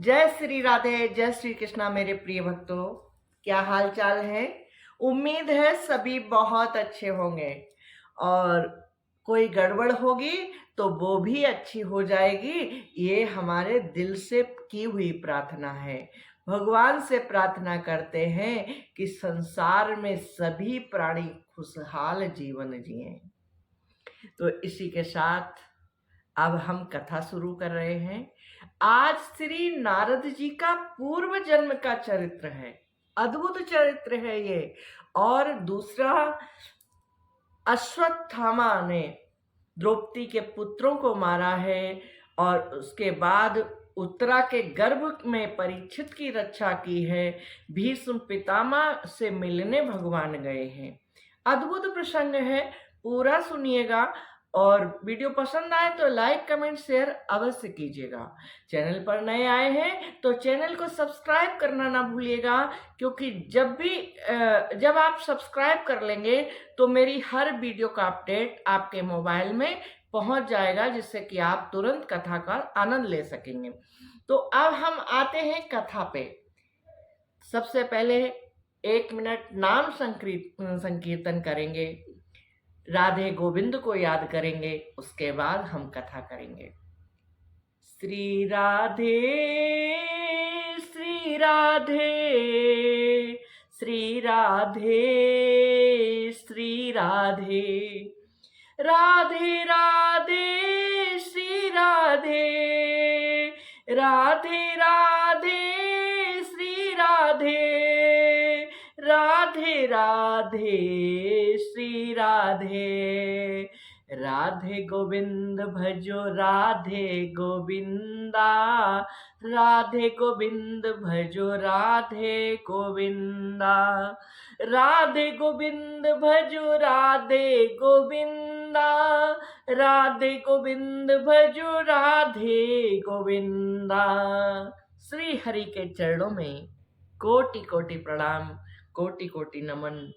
जय श्री राधे, जय श्री कृष्णा मेरे प्रिय भक्तों। क्या हाल चाल है? उम्मीद है सभी बहुत अच्छे होंगे और कोई गड़बड़ होगी तो वो भी अच्छी हो जाएगी। ये हमारे दिल से की हुई प्रार्थना है। भगवान से प्रार्थना करते हैं कि संसार में सभी प्राणी खुशहाल जीवन जिएं। तो इसी के साथ अब हम कथा शुरू कर रहे हैं। आज श्री नारद जी का पूर्व जन्म का चरित्र है। अद्भुत चरित्र है ये। और दूसरा, अश्वत्थामा ने द्रौपदी के पुत्रों को मारा है और उसके बाद उत्तरा के गर्भ में परीक्षित की रक्षा की है। भीष्म पितामह से मिलने भगवान गए हैं। अद्भुत प्रसंग है, पूरा सुनिएगा। और वीडियो पसंद आए तो लाइक कमेंट शेयर अवश्य कीजिएगा। चैनल पर नए आए हैं तो चैनल को सब्सक्राइब करना ना भूलिएगा, क्योंकि जब आप सब्सक्राइब कर लेंगे तो मेरी हर वीडियो का अपडेट आपके मोबाइल में पहुंच जाएगा, जिससे कि आप तुरंत कथा का आनंद ले सकेंगे। तो अब हम आते हैं कथा पे। सबसे पहले 1 मिनट नाम संकीर्तन करेंगे, राधे गोविंद को याद करेंगे, उसके बाद हम कथा करेंगे। श्री राधे श्री राधे श्री राधे श्री राधे राधे राधे श्री राधे राधे राधे श्री राधे राधे राधे श्री राधे राधे गोविंद भजो राधे गोविंदा राधे गोविंद भजो राधे गोविंदा राधे गोविंद भजो राधे गोविंदा राधे गोविंद भजो राधे गोविंदा। श्री हरि के चरणों में कोटि कोटि प्रणाम, कोटि कोटि नमन।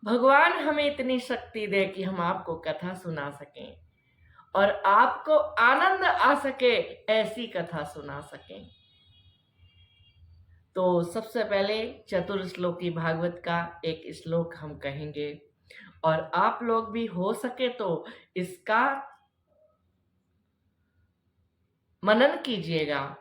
भगवान हमें इतनी शक्ति दे कि हम आपको कथा सुना सकें और आपको आनंद आ सके, ऐसी कथा सुना सकें। तो सबसे पहले चतुर्श्लोकी भागवत का एक श्लोक हम कहेंगे और आप लोग भी हो सके तो इसका मनन कीजिएगा।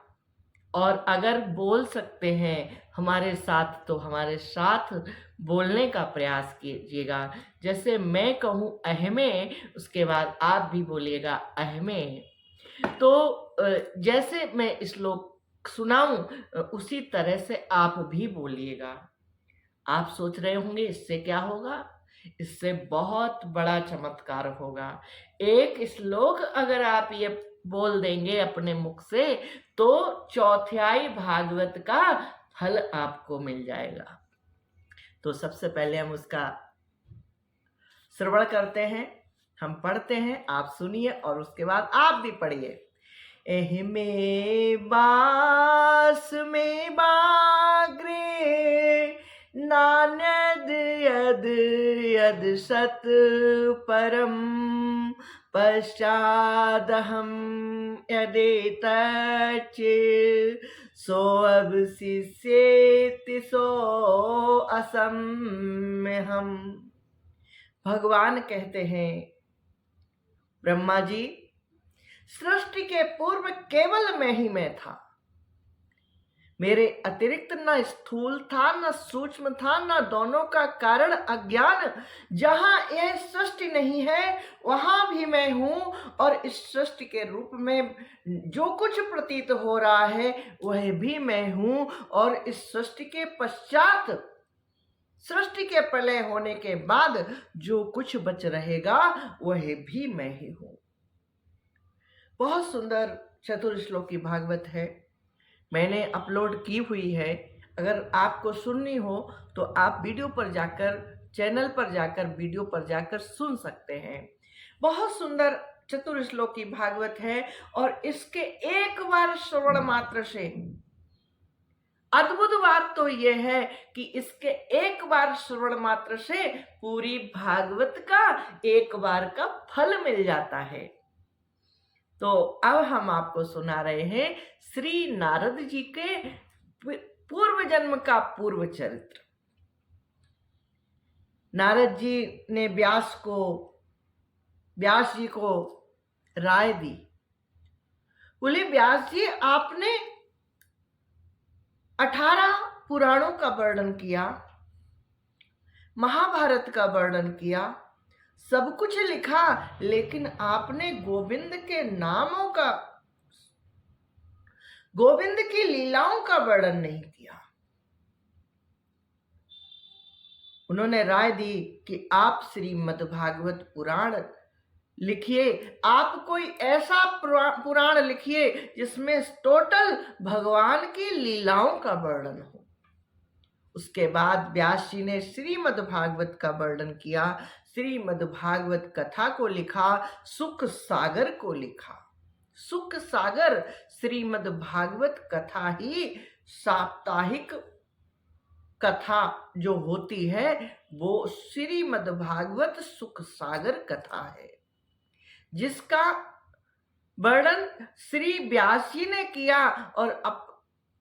और अगर बोल सकते हैं हमारे साथ तो हमारे साथ बोलने का प्रयास कीजिएगा। जैसे मैं कहूँ अहमे, उसके बाद आप भी बोलिएगा अहमे। तो जैसे मैं श्लोक सुनाऊं उसी तरह से आप भी बोलिएगा। आप सोच रहे होंगे इससे क्या होगा? इससे बहुत बड़ा चमत्कार होगा। एक श्लोक अगर आप ये बोल देंगे अपने मुख से तो चौथाई भागवत का फल आपको मिल जाएगा। तो सबसे पहले हम उसका श्रवण करते हैं, हम पढ़ते हैं, आप सुनिए और उसके बाद आप भी पढ़िए। एहि में बास में बाग्रे नानद यद यद सत परम पश्चादहम यदेतच्च सो अब शिष्येति सो असम्यहम्। भगवान कहते हैं, ब्रह्मा जी, सृष्टि के पूर्व केवल मैं ही मैं था। मेरे अतिरिक्त न स्थूल था न सूक्ष्म था, न दोनों का कारण अज्ञान। जहां यह सृष्टि नहीं है वहां भी मैं हूं और इस सृष्टि के रूप में जो कुछ प्रतीत हो रहा है वह भी मैं हूं। और इस सृष्टि के पश्चात, सृष्टि के प्रलय होने के बाद जो कुछ बच रहेगा वह भी मैं ही हूं। बहुत सुंदर चतुर्श्लोकी भागवत है, मैंने अपलोड की हुई है। अगर आपको सुननी हो तो आप वीडियो पर जाकर, चैनल पर जाकर, वीडियो पर जाकर सुन सकते हैं। बहुत सुंदर चतुर्श्लोकी भागवत है और इसके एक बार श्रवण मात्र से, अद्भुत बात तो यह है कि इसके एक बार श्रवण मात्र से पूरी भागवत का एक बार का फल मिल जाता है। तो अब हम आपको सुना रहे हैं श्री नारद जी के पूर्व जन्म का पूर्व चरित्र। नारद जी ने व्यास जी को राय दी। बोले व्यास जी, आपने 18 पुराणों का वर्णन किया, महाभारत का वर्णन किया, सब कुछ लिखा, लेकिन आपने गोविंद के नामों का, गोविंद की लीलाओं का वर्णन नहीं किया। उन्होंने राय दी कि आप श्रीमद्भागवत पुराण लिखिए, आप कोई ऐसा पुराण लिखिए जिसमें टोटल भगवान की लीलाओं का वर्णन हो। उसके बाद व्यास जी ने श्रीमद्भागवत का वर्णन किया, श्रीमद्भागवत कथा को लिखा, सुख सागर को लिखा। सुख सागर श्रीमद्भागवत कथा ही साप्ताहिक कथा जो होती है वो श्रीमद्भागवत सुख सागर कथा है, जिसका वर्णन श्री व्यास जी ने किया।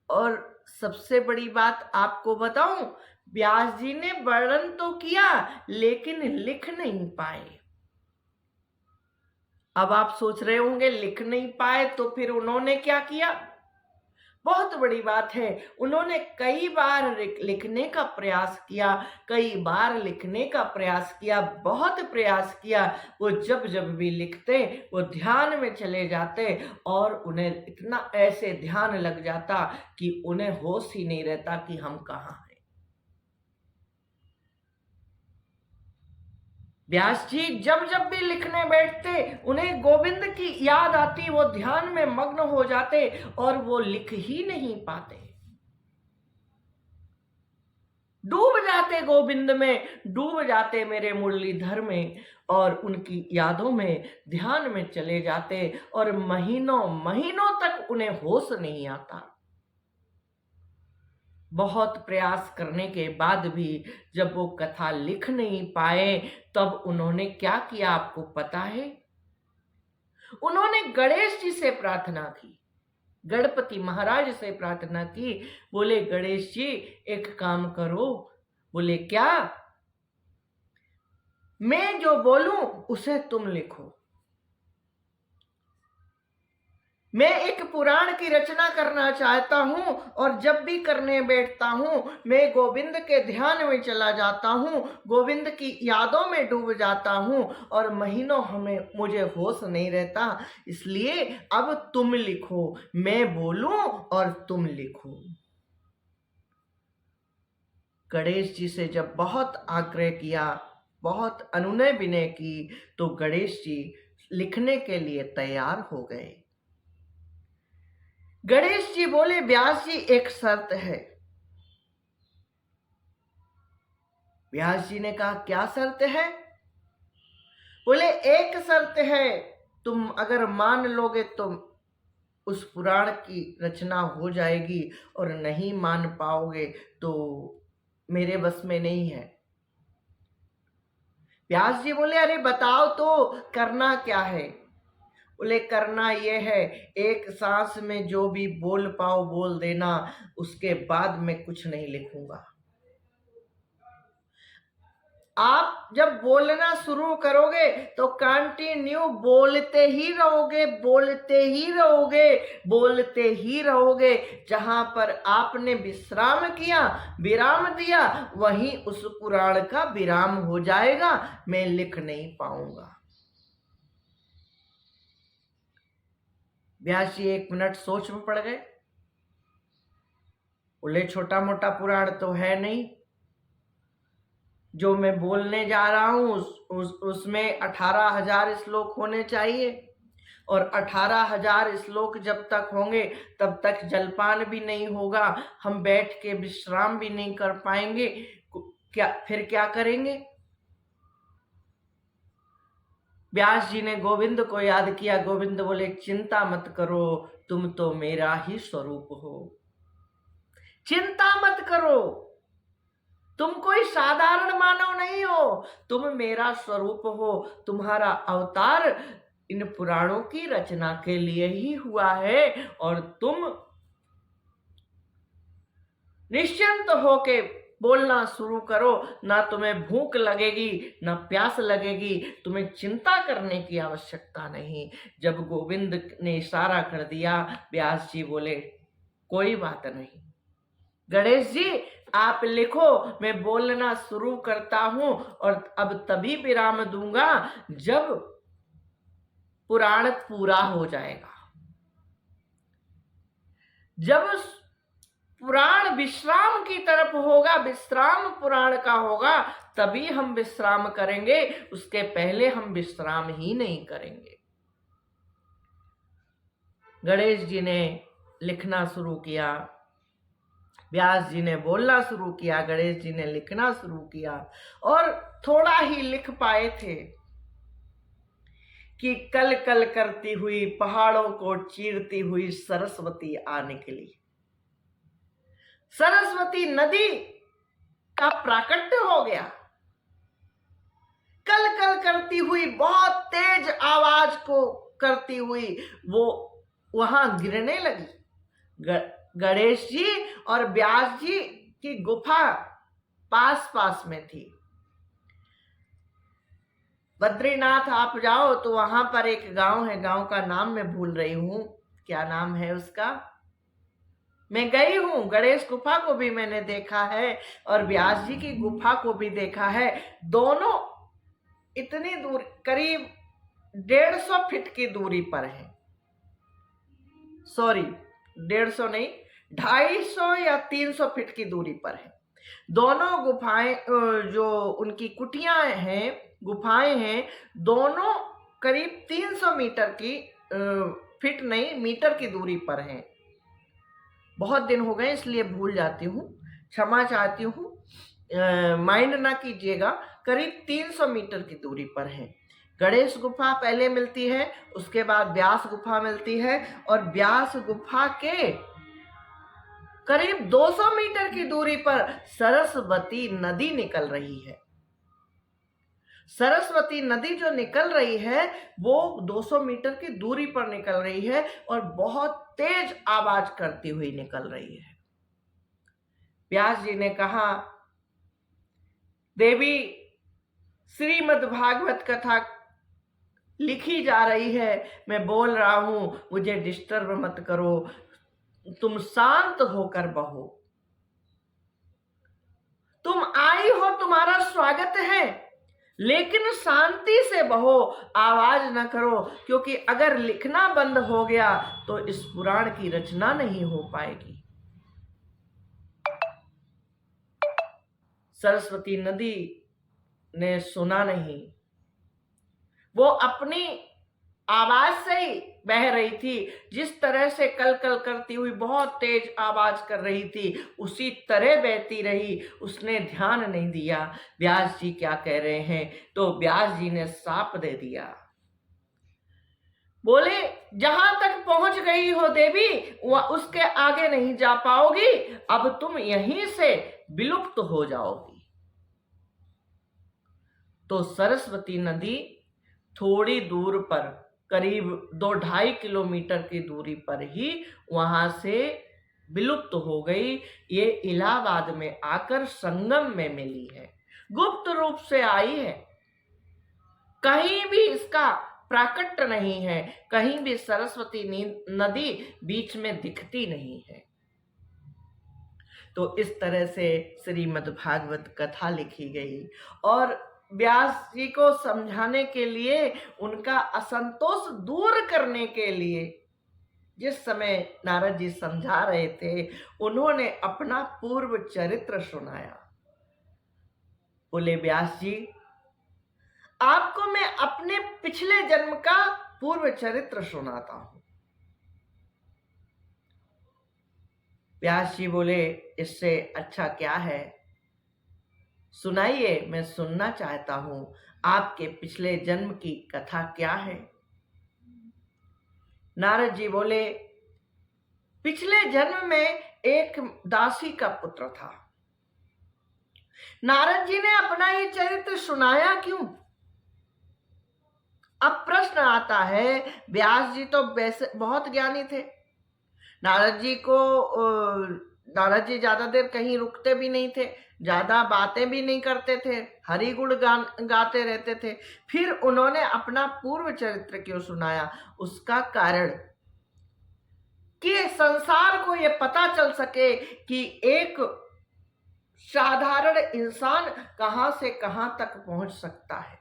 और सबसे बड़ी बात आपको बताऊं, व्यास जी ने वर्णन तो किया लेकिन लिख नहीं पाए। अब आप सोच रहे होंगे लिख नहीं पाए तो फिर उन्होंने क्या किया? बहुत बड़ी बात है, उन्होंने कई बार लिखने का प्रयास किया, कई बार लिखने का प्रयास किया, बहुत प्रयास किया। वो जब जब भी लिखते वो ध्यान में चले जाते और उन्हें इतना ऐसे ध्यान लग जाता कि उन्हें होश ही नहीं रहता कि हम कहाँ हैं। व्यास जी जब जब भी लिखने बैठते उन्हें गोविंद की याद आती, वो ध्यान में मग्न हो जाते और वो लिख ही नहीं पाते, डूब जाते गोविंद में, डूब जाते मेरे मुरलीधर में और उनकी यादों में ध्यान में चले जाते और महीनों महीनों तक उन्हें होश नहीं आता। बहुत प्रयास करने के बाद भी जब वो कथा लिख नहीं पाए तब उन्होंने क्या किया आपको पता है? उन्होंने गणेश जी से प्रार्थना की, गणपति महाराज से प्रार्थना की। बोले गणेश जी एक काम करो। बोले क्या? मैं जो बोलूं उसे तुम लिखो। मैं एक पुराण की रचना करना चाहता हूं और जब भी करने बैठता हूं मैं गोविंद के ध्यान में चला जाता हूं, गोविंद की यादों में डूब जाता हूं और महीनों मुझे होश नहीं रहता। इसलिए अब तुम लिखो, मैं बोलूं और तुम लिखो। गणेश जी से जब बहुत आग्रह किया, बहुत अनुनय विनय की तो गणेश जी लिखने के लिए तैयार हो गए। गणेश जी बोले व्यास जी एक शर्त है। व्यास जी ने कहा क्या शर्त है? बोले एक शर्त है, तुम अगर मान लोगे तो उस पुराण की रचना हो जाएगी और नहीं मान पाओगे तो मेरे बस में नहीं है। व्यास जी बोले अरे बताओ तो करना क्या है? बोले करना ये है, एक सांस में जो भी बोल पाओ बोल देना, उसके बाद मैं कुछ नहीं लिखूंगा। आप जब बोलना शुरू करोगे तो कंटिन्यू बोलते ही रहोगे, बोलते ही रहोगे, बोलते ही रहोगे। जहां पर आपने विश्राम किया, विराम दिया, वहीं उस पुराण का विराम हो जाएगा, मैं लिख नहीं पाऊंगा। व्यास जी 1 मिनट सोच में पड़ गए। बोले छोटा मोटा पुराण तो है नहीं, जो मैं बोलने जा रहा हूं उसमें 18,000 श्लोक होने चाहिए और 18,000 श्लोक जब तक होंगे तब तक जलपान भी नहीं होगा, हम बैठ के विश्राम भी नहीं कर पाएंगे, फिर क्या करेंगे? व्यास जी ने गोविंद को याद किया। गोविंद बोले चिंता मत करो, तुम तो मेरा ही स्वरूप हो, चिंता मत करो, तुम कोई साधारण मानव नहीं हो, तुम मेरा स्वरूप हो, तुम्हारा अवतार इन पुराणों की रचना के लिए ही हुआ है और तुम निश्चिंत होके बोलना शुरू करो। ना तुम्हें भूख लगेगी ना प्यास लगेगी, तुम्हें चिंता करने की आवश्यकता नहीं। जब गोविंद ने इशारा कर दिया, व्यास जी बोले कोई बात नहीं, गणेश जी आप लिखो, मैं बोलना शुरू करता हूं और अब तभी विराम दूंगा जब पुराण पूरा हो जाएगा। जब पुराण विश्राम की तरफ होगा, विश्राम पुराण का होगा, तभी हम विश्राम करेंगे, उसके पहले हम विश्राम ही नहीं करेंगे। गणेश जी ने लिखना शुरू किया, व्यास जी ने बोलना शुरू किया, गणेश जी ने लिखना शुरू किया और थोड़ा ही लिख पाए थे कि कल कल करती हुई पहाड़ों को चीरती हुई सरस्वती आ निकली। सरस्वती नदी का प्राकट्य हो गया। कल कल करती हुई बहुत तेज आवाज को करती हुई वो वहां गिरने लगी। गणेश जी और व्यास जी की गुफा पास पास में थी। बद्रीनाथ आप जाओ तो वहां पर एक गांव है, गांव का नाम मैं भूल रही हूं, क्या नाम है उसका। मैं गई हूं, गणेश गुफा को भी मैंने देखा है और व्यास जी की गुफा को भी देखा है। दोनों इतनी दूर, करीब 150 फीट की दूरी पर है। सॉरी, 150 नहीं, 250 या 300 फीट की दूरी पर है। दोनों गुफाएं, जो उनकी कुटियां हैं, गुफाएं हैं, दोनों करीब 300 मीटर की, फीट नहीं मीटर की दूरी पर हैं। बहुत दिन हो गए इसलिए भूल जाती हूँ, क्षमा चाहती हूँ, माइंड ना कीजिएगा। करीब 300 मीटर की दूरी पर है। गणेश गुफा पहले मिलती है, उसके बाद व्यास गुफा मिलती है और व्यास गुफा के करीब 200 मीटर की दूरी पर सरस्वती नदी निकल रही है। सरस्वती नदी जो निकल रही है वो 200 मीटर की दूरी पर निकल रही है और बहुत तेज आवाज करती हुई निकल रही है। व्यास जी ने कहा, देवी श्रीमद् भागवत कथा लिखी जा रही है, मैं बोल रहा हूं, मुझे डिस्टर्ब मत करो, तुम शांत होकर बहो। तुम आई हो, तुम्हारा स्वागत है, लेकिन शांति से बहो, आवाज न करो, क्योंकि अगर लिखना बंद हो गया तो इस पुराण की रचना नहीं हो पाएगी। सरस्वती नदी ने सुना नहीं, वो अपनी आवाज से ही बह रही थी। जिस तरह से कल कल करती हुई बहुत तेज आवाज कर रही थी, उसी तरह बहती रही, उसने ध्यान नहीं दिया व्यास जी क्या कह रहे हैं। तो व्यास जी ने साप दे दिया, बोले जहां तक पहुंच गई हो देवी, वह उसके आगे नहीं जा पाओगी, अब तुम यहीं से विलुप्त हो जाओगी। तो सरस्वती नदी थोड़ी दूर पर, करीब 2-2.5 किलोमीटर की दूरी पर ही वहां से विलुप्त हो गई। ये इलाहाबाद में आकर संगम में मिली है, गुप्त रूप से आई है, कहीं भी इसका प्राकट्य नहीं है, कहीं भी सरस्वती नदी बीच में दिखती नहीं है। तो इस तरह से श्रीमद् भागवत कथा लिखी गई और व्यास जी को समझाने के लिए, उनका असंतोष दूर करने के लिए, जिस समय नारद जी समझा रहे थे, उन्होंने अपना पूर्व चरित्र सुनाया। बोले व्यास जी, आपको मैं अपने पिछले जन्म का पूर्व चरित्र सुनाता हूं। व्यास जी बोले, इससे अच्छा क्या है, सुनाइए, मैं सुनना चाहता हूं, आपके पिछले जन्म की कथा क्या है। नारद जी बोले, पिछले जन्म में एक दासी का पुत्र था। नारद जी ने अपना ये चरित्र सुनाया क्यों? अब प्रश्न आता है, व्यास जी तो वैसे बहुत ज्ञानी थे, नारद जी को नारद जी ज्यादा देर कहीं रुकते भी नहीं थे, ज्यादा बातें भी नहीं करते थे, हरि गुण गाते रहते थे, फिर उन्होंने अपना पूर्व चरित्र क्यों सुनाया? उसका कारण कि संसार को यह पता चल सके कि एक साधारण इंसान कहां से कहां तक पहुंच सकता है।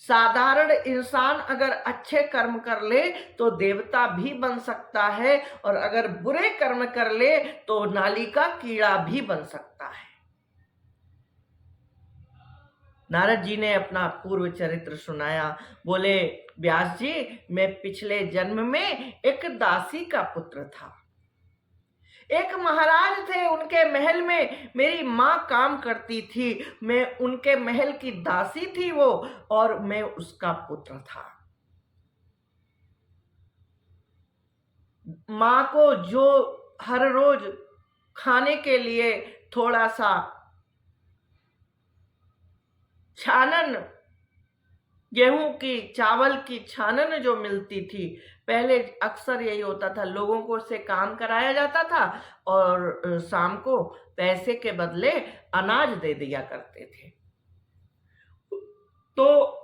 साधारण इंसान अगर अच्छे कर्म कर ले तो देवता भी बन सकता है, और अगर बुरे कर्म कर ले तो नाली का कीड़ा भी बन सकता है। नारद जी ने अपना पूर्व चरित्र सुनाया। बोले, व्यास जी, मैं पिछले जन्म में एक दासी का पुत्र था। एक महाराज थे, उनके महल में मेरी माँ काम करती थी, मैं उनके महल की दासी थी वो, और मैं उसका पुत्र था। माँ को जो हर रोज खाने के लिए थोड़ा सा छानन, गेहूं की, चावल की छानन जो मिलती थी, पहले अक्सर यही होता था, लोगों को से काम कराया जाता था और शाम को पैसे के बदले अनाज दे दिया करते थे। तो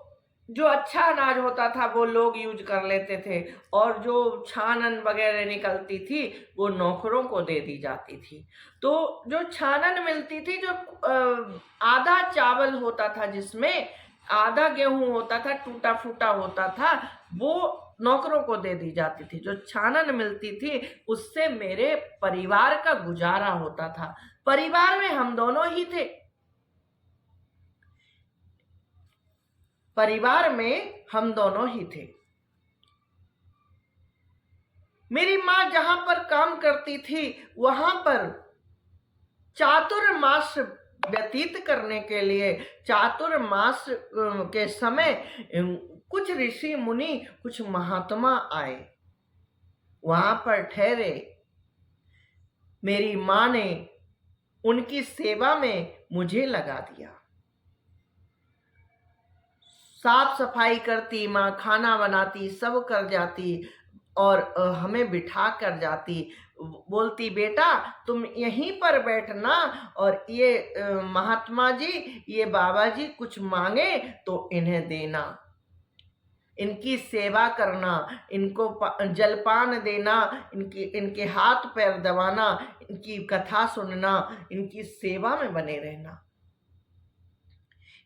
जो अच्छा अनाज होता था वो लोग यूज कर लेते थे, और जो छानन वगैरह निकलती थी वो नौकरों को दे दी जाती थी। तो जो छानन मिलती थी, जो आधा चावल होता था, जिसमें आधा गेहूं होता था, टूटा फूटा होता था, वो नौकरों को दे दी जाती थी। जो छानन मिलती थी उससे मेरे परिवार का गुजारा होता था। परिवार में हम दोनों ही थे, परिवार में हम दोनों ही थे। मेरी माँ जहां पर काम करती थी वहां पर चातुर्मास व्यतीत करने के लिए, चातुर्मास के समय कुछ ऋषि मुनि, कुछ महात्मा आए, वहां पर ठहरे। मेरी माँ ने उनकी सेवा में मुझे लगा दिया। साफ सफाई करती माँ, खाना बनाती, सब कर जाती, और हमें बिठा कर जाती, बोलती, बेटा तुम यहीं पर बैठना, और ये महात्मा जी, ये बाबा जी कुछ मांगे तो इन्हें देना, इनकी सेवा करना, इनको जलपान देना, इनके हाथ पैर दबाना, इनकी कथा सुनना, इनकी सेवा में बने रहना।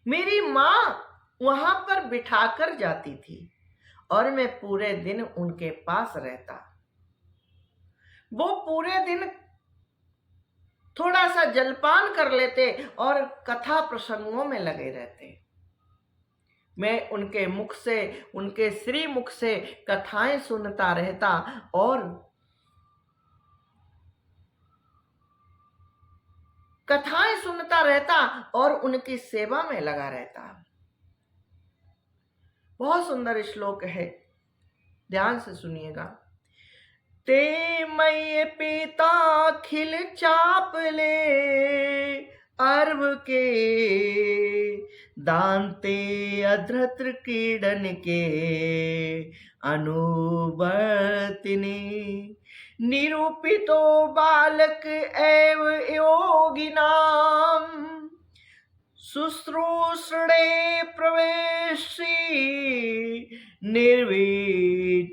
मेरी माँ वहां पर बिठाकर जाती थी और मैं पूरे दिन उनके पास रहता। वो पूरे दिन थोड़ा सा जलपान कर लेते और कथा प्रसंगों में लगे रहते। मैं उनके मुख से, उनके श्री मुख से कथाएं सुनता रहता और कथाएं सुनता रहता और उनकी सेवा में लगा रहता। बहुत सुंदर श्लोक है, ध्यान से सुनिएगा। ते मय पीता खिल चाप ले अर्व के, दांते अधृत्र कीड़न के अनुवर्तिनी, निरूपितो बालक एव योगिनाम, शुश्रूषणे प्रवेशी निर्विक्षणताम।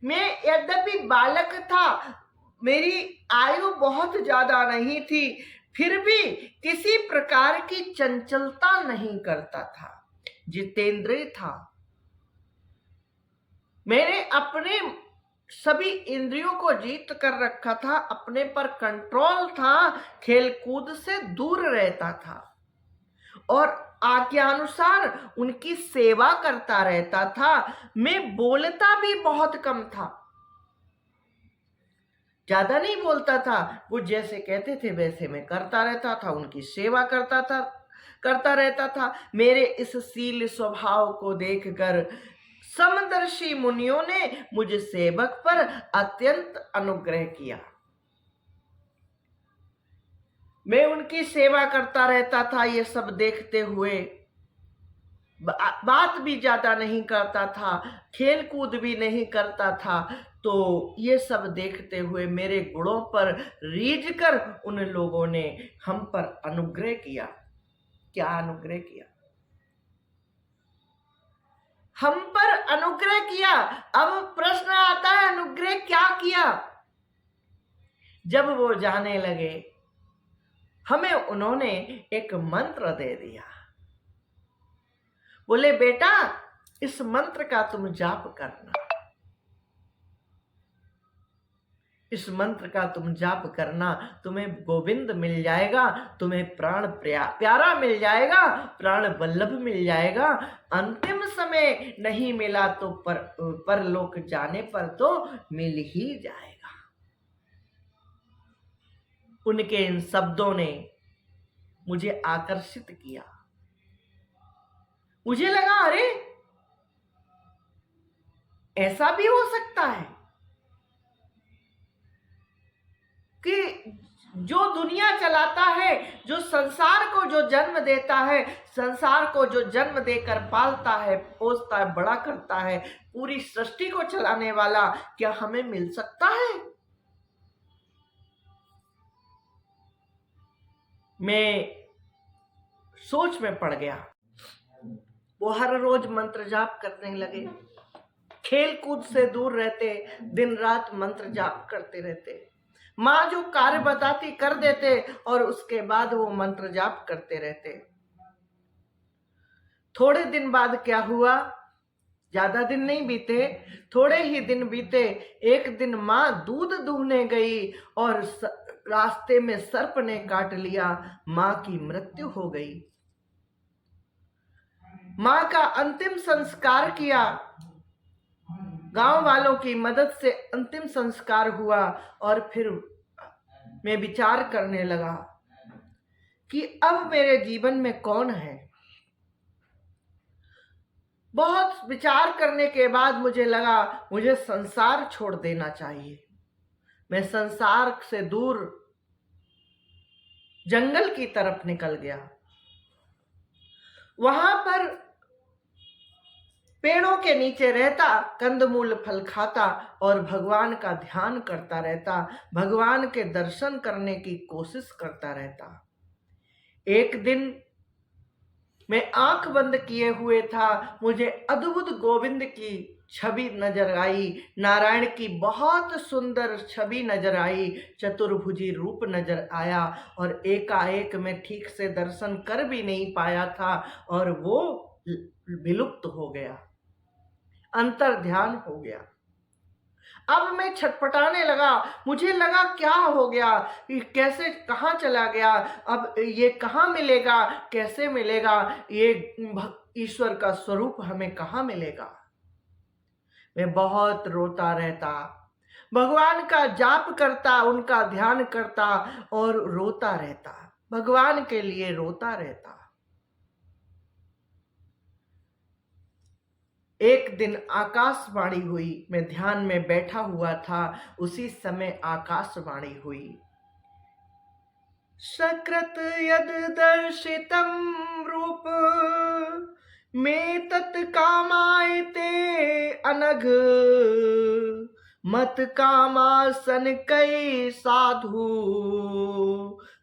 मैं यद्यपि बालक था, मेरी आयु बहुत ज्यादा नहीं थी, फिर भी किसी प्रकार की चंचलता नहीं करता था, जितेंद्रिय था। मैंने अपने सभी इंद्रियों को जीत कर रखा था, अपने पर कंट्रोल था, खेलकूद से दूर रहता था और आज्ञानुसार उनकी सेवा करता रहता था। मैं बोलता भी बहुत कम था, ज्यादा नहीं बोलता था, वो जैसे कहते थे वैसे मैं करता रहता था, उनकी सेवा करता रहता था। मेरे इस शील स्वभाव को देखकर समदर्शी मुनियों ने मुझ सेवक पर अत्यंत अनुग्रह किया। मैं उनकी सेवा करता रहता था, ये सब देखते हुए बात भी ज्यादा नहीं करता था, खेल कूद भी नहीं करता था। तो ये सब देखते हुए मेरे गुणों पर रीझ कर उन लोगों ने हम पर अनुग्रह किया। क्या अनुग्रह किया? हम पर अनुग्रह किया। अब प्रश्न आता है, अनुग्रह क्या किया? जब वो जाने लगे, हमें उन्होंने एक मंत्र दे दिया। बोले, बेटा इस मंत्र का तुम जाप करना, इस मंत्र का तुम जाप करना, तुम्हें गोविंद मिल जाएगा, तुम्हें प्राण प्यारा मिल जाएगा, प्राण वल्लभ मिल जाएगा। अंतिम समय नहीं मिला तो परलोक जाने पर तो मिल ही जाएगा। उनके इन शब्दों ने मुझे आकर्षित किया। मुझे लगा, अरे ऐसा भी हो सकता है कि जो दुनिया चलाता है, जो संसार को जो जन्म देता है, संसार को जो जन्म देकर पालता है, पोसता है, बड़ा करता है, पूरी सृष्टि को चलाने वाला क्या हमें मिल सकता है? मैं सोच में पड़ गया। वो हर रोज मंत्र जाप करने लगे, खेल कूद से दूर रहते, दिन रात मंत्र जाप करते रहते। माँ जो कार्य बताती कर देते और उसके बाद वो मंत्र जाप करते रहते। थोड़े दिन बाद क्या हुआ, ज्यादा दिन नहीं बीते, थोड़े ही दिन बीते। एक दिन माँ दूध दूहने गई और रास्ते में सर्प ने काट लिया, माँ की मृत्यु हो गई। माँ का अंतिम संस्कार किया, गांव वालों की मदद से अंतिम संस्कार हुआ। और फिर मैं विचार करने लगा कि अब मेरे जीवन में कौन है। बहुत विचार करने के बाद मुझे लगा मुझे संसार छोड़ देना चाहिए। मैं संसार से दूर जंगल की तरफ निकल गया। वहां पर पेड़ों के नीचे रहता, कंदमूल फल खाता और भगवान का ध्यान करता रहता, भगवान के दर्शन करने की कोशिश करता रहता। एक दिन मैं आंख बंद किए हुए था, मुझे अद्भुत गोविंद की छवि नजर आई, नारायण की बहुत सुंदर छवि नजर आई, चतुर्भुजी रूप नजर आया। और एकाएक मैं ठीक से दर्शन कर भी नहीं पाया था और वो विलुप्त हो गया, अंतर ध्यान हो गया। अब मैं छटपटाने लगा, मुझे लगा क्या हो गया, कैसे कहाँ चला गया, अब ये कहाँ मिलेगा, कैसे मिलेगा, ये ईश्वर का स्वरूप हमें कहाँ मिलेगा। मैं बहुत रोता रहता, भगवान का जाप करता, उनका ध्यान करता और रोता रहता, भगवान के लिए रोता रहता। एक दिन आकाशवाणी हुई, मैं ध्यान में बैठा हुआ था, उसी समय आकाशवाणी हुई। सकृत यद दर्शितम रूप में तत्कामायते अनघ, मत कामासन कई साधु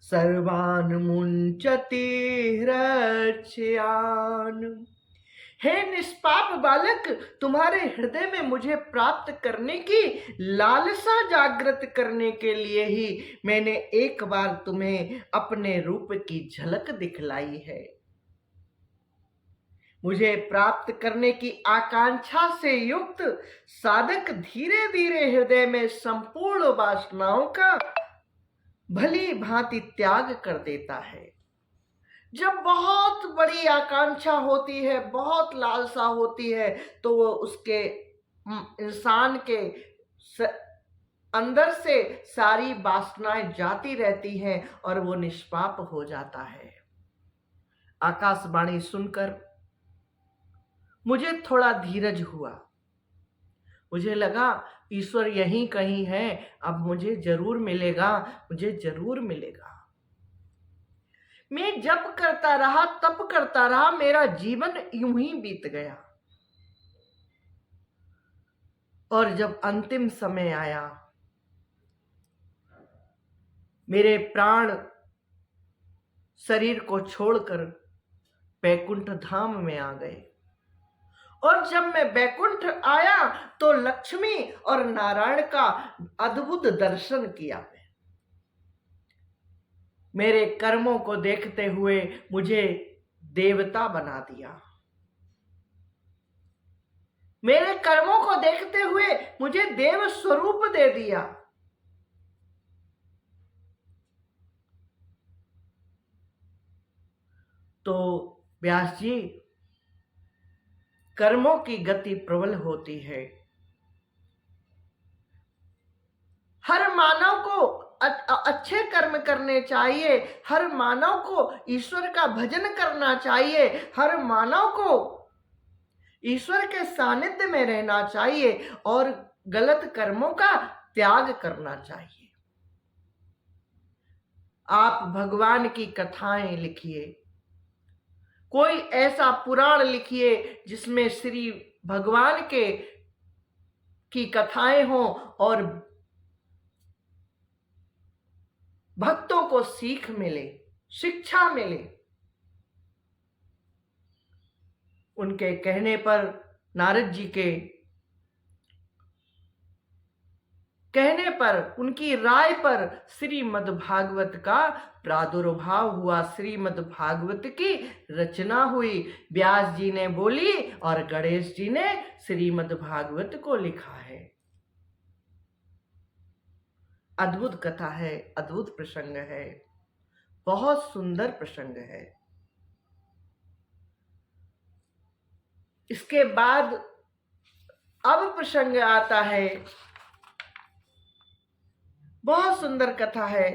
सर्वान मुंचति हृच्छयान। हे निष्पाप बालक, तुम्हारे हृदय में मुझे प्राप्त करने की लालसा जागृत करने के लिए ही मैंने एक बार तुम्हें अपने रूप की झलक दिखलाई है। मुझे प्राप्त करने की आकांक्षा से युक्त साधक धीरे धीरे हृदय में संपूर्ण वासनाओं का भली भांति त्याग कर देता है। जब बहुत बड़ी आकांक्षा होती है, बहुत लालसा होती है, तो वो उसके इंसान के अंदर से सारी वासनाएं जाती रहती हैं और वो निष्पाप हो जाता है। आकाशवाणी सुनकर मुझे थोड़ा धीरज हुआ। मुझे लगा ईश्वर यहीं कहीं है, अब मुझे जरूर मिलेगा, मुझे जरूर मिलेगा। मैं जप करता रहा, तप करता रहा, मेरा जीवन यूं ही बीत गया। और जब अंतिम समय आया, मेरे प्राण शरीर को छोड़कर बैकुंठ धाम में आ गए। और जब मैं बैकुंठ आया तो लक्ष्मी और नारायण का अद्भुत दर्शन किया। मेरे कर्मों को देखते हुए मुझे देवता बना दिया। मेरे कर्मों को देखते हुए मुझे देव स्वरूप दे दिया। तो व्यास जी, कर्मों की गति प्रबल होती है। हर मानव को अच्छे कर्म करने चाहिए, हर मानव को ईश्वर का भजन करना चाहिए, हर मानव को ईश्वर के सानिध्य में रहना चाहिए और गलत कर्मों का त्याग करना चाहिए। आप भगवान की कथाएं लिखिए, कोई ऐसा पुराण लिखिए जिसमें श्री भगवान के की कथाएं हों और भक्तों को सीख मिले, शिक्षा मिले। उनके कहने पर, नारद जी के कहने पर, उनकी राय पर श्रीमद् भागवत का प्रादुर्भाव हुआ, श्रीमद् भागवत की रचना हुई। व्यास जी ने बोली और गणेश जी ने श्रीमद् भागवत को लिखा है। अद्भुत कथा है, अद्भुत प्रसंग है, बहुत सुंदर प्रसंग है। इसके बाद अब प्रसंग आता है, बहुत सुंदर कथा है।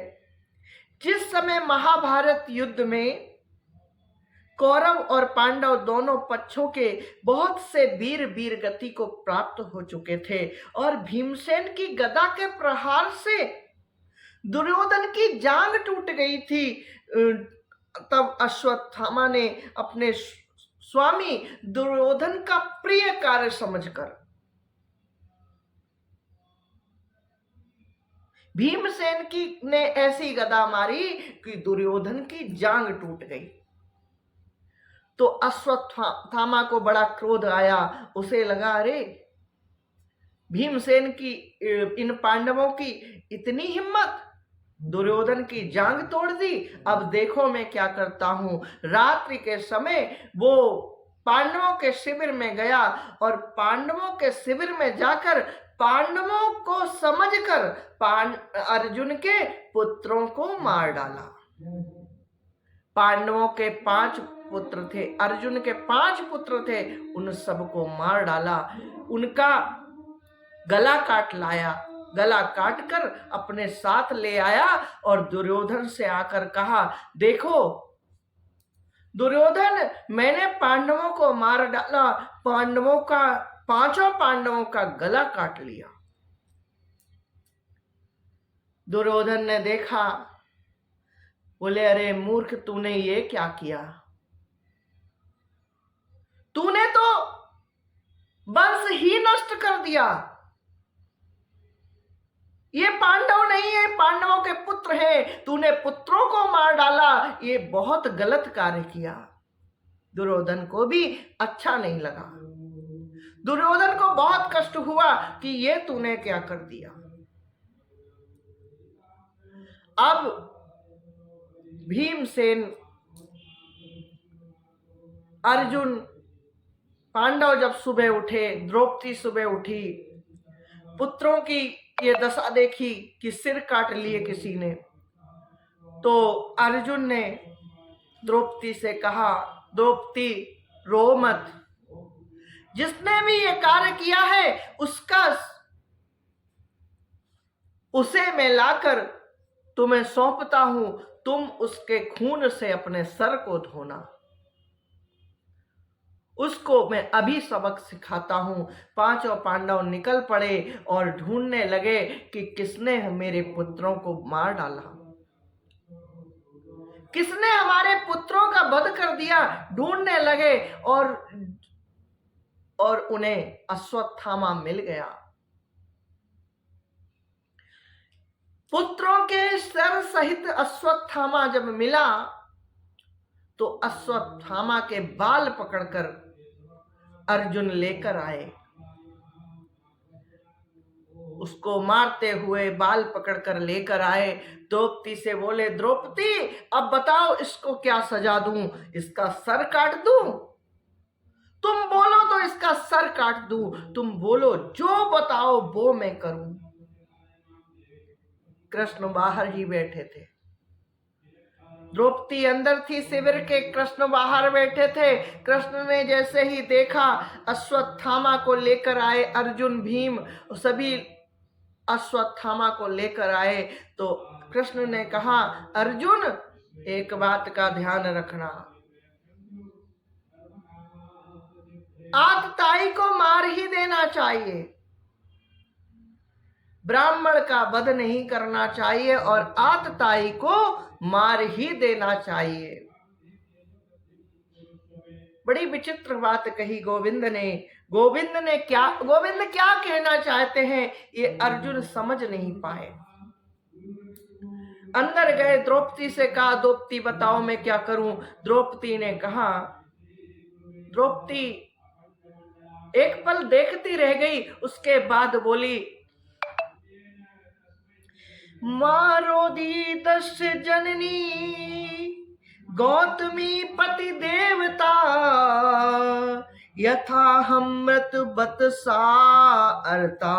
जिस समय महाभारत युद्ध में कौरव और पांडव दोनों पक्षों के बहुत से वीर गति को प्राप्त हो चुके थे और भीमसेन की गदा के प्रहार से दुर्योधन की जांग टूट गई थी, तब अश्वत्थामा ने अपने स्वामी दुर्योधन का प्रिय कार्य समझकर भीमसेन की ने ऐसी गदा मारी कि दुर्योधन की जांग टूट गई। तो अश्वत्थामा को बड़ा क्रोध आया, उसे लगा अरे भीमसेन की इन पांडवों की इतनी हिम्मत, दुर्योधन की जांग तोड़ दी, अब देखो मैं क्या करता हूं। रात्रि के समय वो पांडवों के शिविर में गया और पांडवों के शिविर में जाकर पांडवों को समझकर अर्जुन के पुत्रों को मार डाला। पांडवों के 5 पुत्र थे, अर्जुन के 5 पुत्र थे, उन सबको मार डाला। उनका गला काट लाया, गला काट कर अपने साथ ले आया और दुर्योधन से आकर कहा, देखो दुर्योधन, मैंने पांडवों को मार डाला, पांडवों का 5 पांडवों का गला काट लिया। दुर्योधन ने देखा, बोले अरे मूर्ख, तूने ये क्या किया? तूने तो वंश ही नष्ट कर दिया। ये पांडव नहीं है, पांडवों के पुत्र हैं, तूने पुत्रों को मार डाला, ये बहुत गलत कार्य किया। दुर्योधन को भी अच्छा नहीं लगा, दुर्योधन को बहुत कष्ट हुआ कि ये तूने क्या कर दिया। अब भीमसेन, अर्जुन, पांडव जब सुबह उठे, द्रौपदी सुबह उठी, पुत्रों की ये दशा देखी कि सिर काट लिए किसी ने, तो अर्जुन ने द्रौपदी से कहा, द्रौपदी रो मत, जिसने भी ये कार्य किया है उसे मैं लाकर तुम्हें सौंपता हूं, तुम उसके खून से अपने सर को धोना। उसको मैं अभी सबक सिखाता हूं। 5 पांडव निकल पड़े और ढूंढने लगे कि किसने मेरे पुत्रों को मार डाला, किसने हमारे पुत्रों का वध कर दिया, ढूंढने लगे और उन्हें अश्वत्थामा मिल गया। पुत्रों के सर सहित अश्वत्थामा जब मिला तो अश्वत्थामा के बाल पकड़कर अर्जुन लेकर आए। उसको मारते हुए बाल पकड़कर लेकर आए। द्रौपदी से बोले, द्रौपदी अब बताओ इसको क्या सजा दूं, इसका सर काट दूं? तुम बोलो तो इसका सर काट दूं, तुम बोलो, जो बताओ वो मैं करूं। कृष्ण बाहर ही बैठे थे, द्रौपदी अंदर थी शिविर के, कृष्ण बाहर बैठे थे। कृष्ण ने जैसे ही देखा अश्वत्थामा को लेकर आए, अर्जुन भीम सभी अश्वत्थामा को लेकर आए, तो कृष्ण ने कहा, अर्जुन एक बात का ध्यान रखना, आतताई को मार ही देना चाहिए, ब्राह्मण का वध नहीं करना चाहिए और आतताई को मार ही देना चाहिए। बड़ी विचित्र बात कही गोविंद ने। गोविंद क्या कहना चाहते हैं ये अर्जुन समझ नहीं पाए। अंदर गए, द्रौपदी से कहा, द्रौपदी बताओ मैं क्या करूं? द्रौपदी ने कहा, द्रौपदी एक पल देखती रह गई, उसके बाद बोली, मारोदी दश जननी गौतमी पति देवता, यथा हमृत बत सा अर्ता,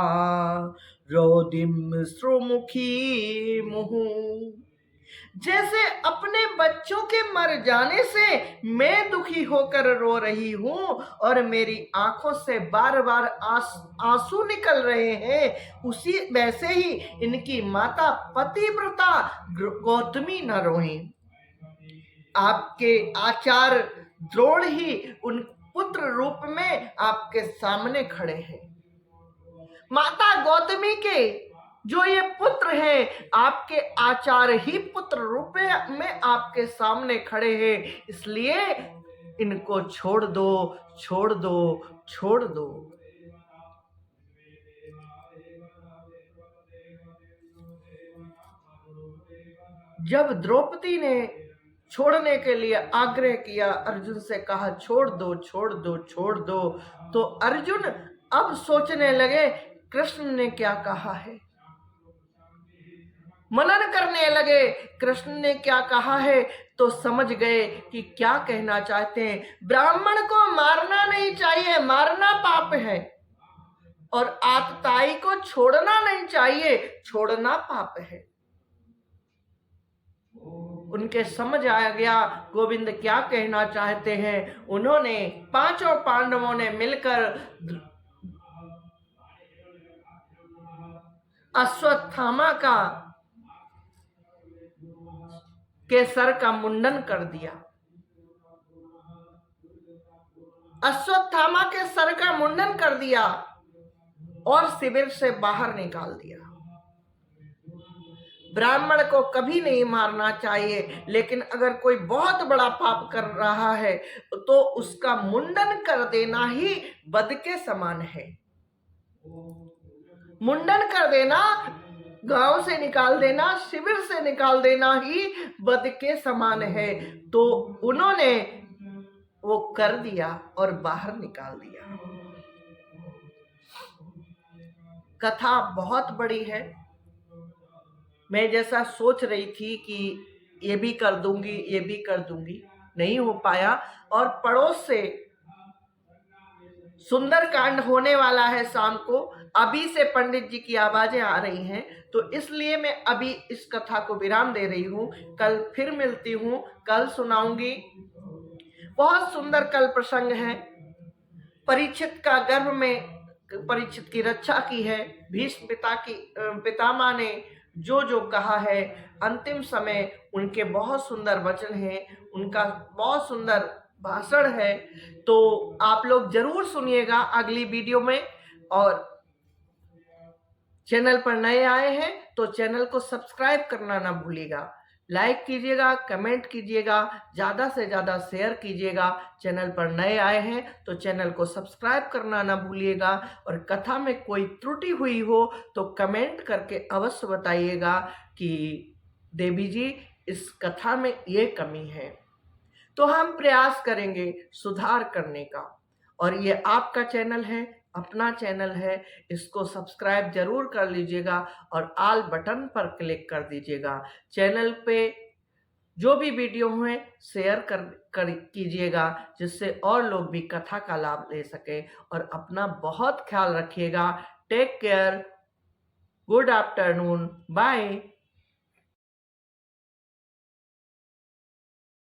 रोदिम श्रुमुखी मुहु। जैसे अपने बच्चों के मर जाने से मैं दुखी होकर रो रही हूं और मेरी आंखों से बार बार आंसू निकल रहे हैं, उसी वैसे ही इनकी माता पतिव्रता गौतमी न रोए। आपके आचार्य द्रोण ही उन पुत्र रूप में आपके सामने खड़े हैं। माता गौतमी के जो ये पुत्र हैं, आपके आचार्य ही पुत्र रूप में आपके सामने खड़े हैं, इसलिए इनको छोड़ दो, छोड़ दो, छोड़ दो। जब द्रौपदी ने छोड़ने के लिए आग्रह किया, अर्जुन से कहा, छोड़ दो, छोड़ दो, छोड़ दो, तो अर्जुन अब सोचने लगे कृष्ण ने क्या कहा है, मनन करने लगे कृष्ण ने क्या कहा है, तो समझ गए कि क्या कहना चाहते हैं। ब्राह्मण को मारना नहीं चाहिए, मारना पाप है, और आतताई को छोड़ना नहीं चाहिए, छोड़ना पाप है। उनके समझ आ गया गोविंद क्या कहना चाहते हैं। उन्होंने पांचों पांडवों ने मिलकर अश्वत्थामा के सर का मुंडन कर दिया। अश्वत्थामा के सर का मुंडन कर दिया और शिविर से बाहर निकाल दिया। ब्राह्मण को कभी नहीं मारना चाहिए, लेकिन अगर कोई बहुत बड़ा पाप कर रहा है तो उसका मुंडन कर देना ही वध के समान है। मुंडन कर देना, गांव से निकाल देना, शिविर से निकाल देना ही वध के समान है। तो उन्होंने वो कर दिया और बाहर निकाल दिया। कथा बहुत बड़ी है। मैं जैसा सोच रही थी कि ये भी कर दूंगी, ये भी कर दूंगी, नहीं हो पाया। और पड़ोस से सुंदरकांड होने वाला है शाम को, अभी से पंडित जी की आवाजें आ रही हैं, तो इसलिए मैं अभी इस कथा को विराम दे रही हूँ। कल फिर मिलती हूँ, कल सुनाऊंगी। बहुत सुंदर कल प्रसंग है। परीक्षित का गर्भ में परीक्षित की रक्षा की है। भीष्म पितामह ने जो जो कहा है, अंतिम समय उनके बहुत सुंदर वचन हैं, उनका बहुत सुंदर भाषण है। तो आप लोग जरूर सुनिएगा अगली वीडियो में। और चैनल पर नए आए हैं तो चैनल को सब्सक्राइब करना ना भूलिएगा। लाइक कीजिएगा, कमेंट कीजिएगा, ज़्यादा से ज़्यादा शेयर कीजिएगा। चैनल पर नए आए हैं तो चैनल को सब्सक्राइब करना ना भूलिएगा, और कथा में कोई त्रुटि हुई हो तो कमेंट करके अवश्य बताइएगा कि देवी जी इस कथा में ये कमी है, तो हम प्रयास करेंगे सुधार करने का। और ये आपका चैनल है, अपना चैनल है, इसको सब्सक्राइब जरूर कर लीजिएगा और ऑल बटन पर क्लिक कर दीजिएगा। चैनल पे जो भी वीडियो हुए शेयर कर कीजिएगा, जिससे और लोग भी कथा का लाभ ले सके। और अपना बहुत ख्याल रखिएगा। Take care, good afternoon, bye.